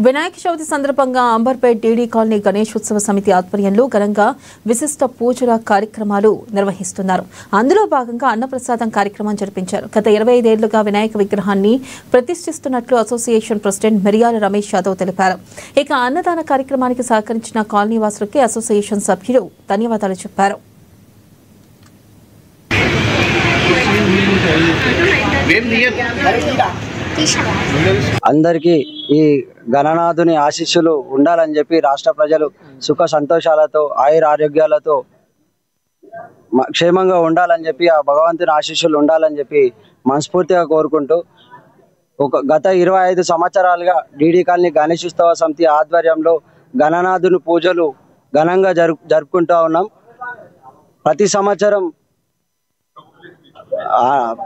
వినాయక చవితి సందర్భంగా Amberpet DD colony Ganeshotsav సమితి ఆధ్వర్యంలో ఘనంగా విశిష్ట పూజల కార్యక్రమాలు నిర్వహిస్తున్నారు. అందులో భాగంగా అన్నప్రసాదం కార్యక్రమం జరిపించారు. గత 25 ఏళ్లుగా వినాయక విగ్రహాన్ని ప్రతిష్ఠిస్తున్నట్లు అసోసియేషన్ ప్రెసిడెంట్ మిరియాల రమేష్ యాదవ్ తెలిపారు. ఇక అన్నదాన కార్యక్రమానికి సహకరించిన కాలనీ వాసులకి అసోసియేషన్ సభ్యులు ధన్యవాదాలు చెప్పారు. అందరికీ ఈ గణనాథుని ఆశీస్సులు ఉండాలని చెప్పి రాష్ట్ర ప్రజలు సుఖ సంతోషాలతో ఆయుర ఆరోగ్యాలతో క్షేమంగా ఉండాలని చెప్పి ఆ భగవంతుని ఆశీస్సులు ఉండాలని చెప్పి మనస్ఫూర్తిగా కోరుకుంటూ గత 25 సంవత్సరాలుగా డీడీ కాలనీ గణేశోత్సవ సమితి ఆధ్వర్యంలో గణనాథుని పూజలు ఘనంగా జరుపుకుంటూ ఉన్నాం. ప్రతి సంవత్సరం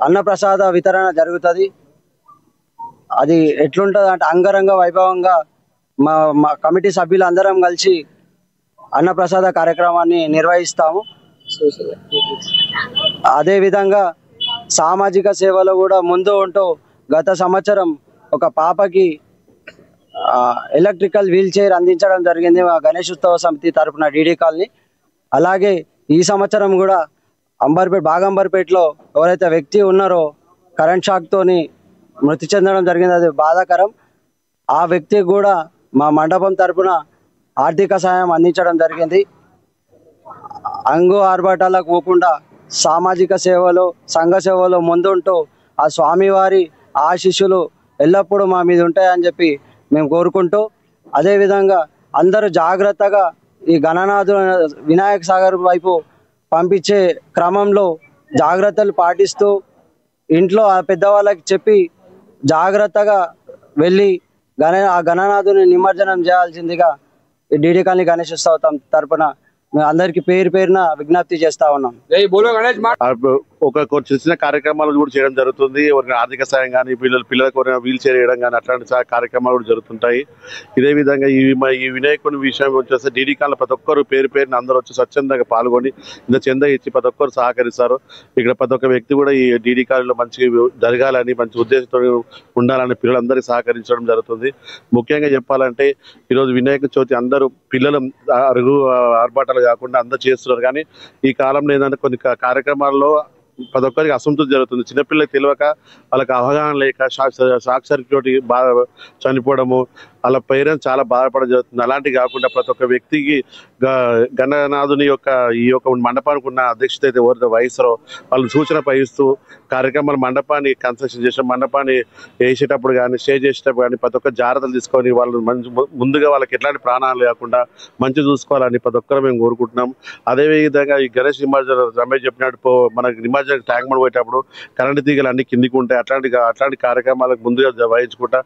అన్నప్రసాద వితరణ జరుగుతుంది. అది ఎట్లుంటుంది అంటే అంగరంగ వైభవంగా మా కమిటీ సభ్యులందరం కలిసి అన్నప్రసాద కార్యక్రమాన్ని నిర్వహిస్తాము. అదేవిధంగా సామాజిక సేవలో కూడా ముందు ఉంటూ గత సంవత్సరం ఒక పాపకి ఎలక్ట్రికల్ వీల్ చైర్ అందించడం జరిగింది మా గణేశోత్సవ సమితి తరఫున డీడీ కాలనీ. అలాగే ఈ సంవత్సరం కూడా బాగంబర్పేటలో ఎవరైతే వ్యక్తి ఉన్నారో కరెంట్ షాక్తోని మృతి చెందడం జరిగింది. అది బాధాకరం. ఆ వ్యక్తికి కూడా మా మండపం తరపున ఆర్థిక సహాయం అందించడం జరిగింది. అంగు ఆర్భాటాలకు పోకుండా సామాజిక సేవలో సంఘ సేవలో ముందుంటూ ఆ స్వామివారి ఆశీస్సులు ఎల్లప్పుడూ మా మీద ఉంటాయని చెప్పి మేము కోరుకుంటూ, అదేవిధంగా అందరూ జాగ్రత్తగా ఈ గణనాథు వినాయక సాగర్ వైపు పంపించే క్రమంలో జాగ్రత్తలు పాటిస్తూ ఇంట్లో ఆ పెద్దవాళ్ళకి చెప్పి జాగ్రత్తగా వెళ్ళి ఆ గణనాథుని నిమజ్జనం చేయాల్సిందిగా డీడీ కాలనీ గణేశోత్సవ తరపున అందరికి పేరున విజ్ఞప్తి చేస్తా ఉన్నాం. ఒక చిన్న కార్యక్రమాలు కూడా చేయడం జరుగుతుంది. ఎవరికి ఆర్థిక సాయం కానీ పిల్లలకు వీల్ చైర్ వేయడం కానీ అట్లాంటి కార్యక్రమాలు కూడా జరుగుతుంటాయి. ఇదే విధంగా ఈ వినాయకుని విషయం వచ్చేసి డీడీ కాలనీ ప్రతి ఒక్కరు పేరున అందరూ వచ్చి స్వచ్ఛందంగా పాల్గొని ఇంత చందా ఇచ్చి ప్రతి ఒక్కరు సహకరిస్తారు. ఇక్కడ ప్రతి ఒక్క వ్యక్తి కూడా ఈ డీడీ కాలనీలో మంచిగా జరగాలని మంచి ఉద్దేశంతో ఉండాలని పిల్లలందరికీ సహకరించడం జరుగుతుంది. ముఖ్యంగా చెప్పాలంటే ఈరోజు వినాయక చవితి అందరూ పిల్లలు అరుగు ఆర్భాటాలు కాకుండా అందరూ చేస్తున్నారు. కానీ ఈ కాలంలో ఏంటంటే కొన్ని కార్యక్రమాల్లో ప్రతి ఒక్కరికి అసంతృప్తి జరుగుతుంది. చిన్నపిల్లలకు తెలియక వాళ్ళకి అవగాహన లేక షాక్ సర్క్యూట్ బాగా చనిపోవడము, వాళ్ళ పేరెంట్స్ చాలా బాధపడడం జరుగుతుంది. అలాంటివి కాకుండా ప్రతి ఒక్క వ్యక్తికి గణనాథుని ఈ యొక్క మండపానికి ఉన్న అధ్యక్షత అయితే ఎవరితో వహిస్తారో వాళ్ళు సూచన పహిస్తూ కార్యక్రమాలు మండపాన్ని కన్స్ట్రక్షన్ చేసిన మండపాన్ని వేసేటప్పుడు కానీ స్టే చేసేటప్పుడు కానీ ప్రతి ఒక్క జాగ్రత్తలు తీసుకొని వాళ్ళు ముందుగా వాళ్ళకి ఎట్లాంటి ప్రాణాలు లేకుండా మంచి చూసుకోవాలని ప్రతి ఒక్కరు మేము కోరుకుంటున్నాం. అదేవిధంగా ఈ గణేష్ నిమజ్జనం రమేష్ చెప్పినట్టు మనకి నిమజ్జనం ట్యాంక్ బండ్ పోయేటప్పుడు కరెంటు తీగలు అన్ని కిందికి ఉంటాయి. అట్లాంటి కార్యక్రమాలకు ముందుగా వహించుకుంటా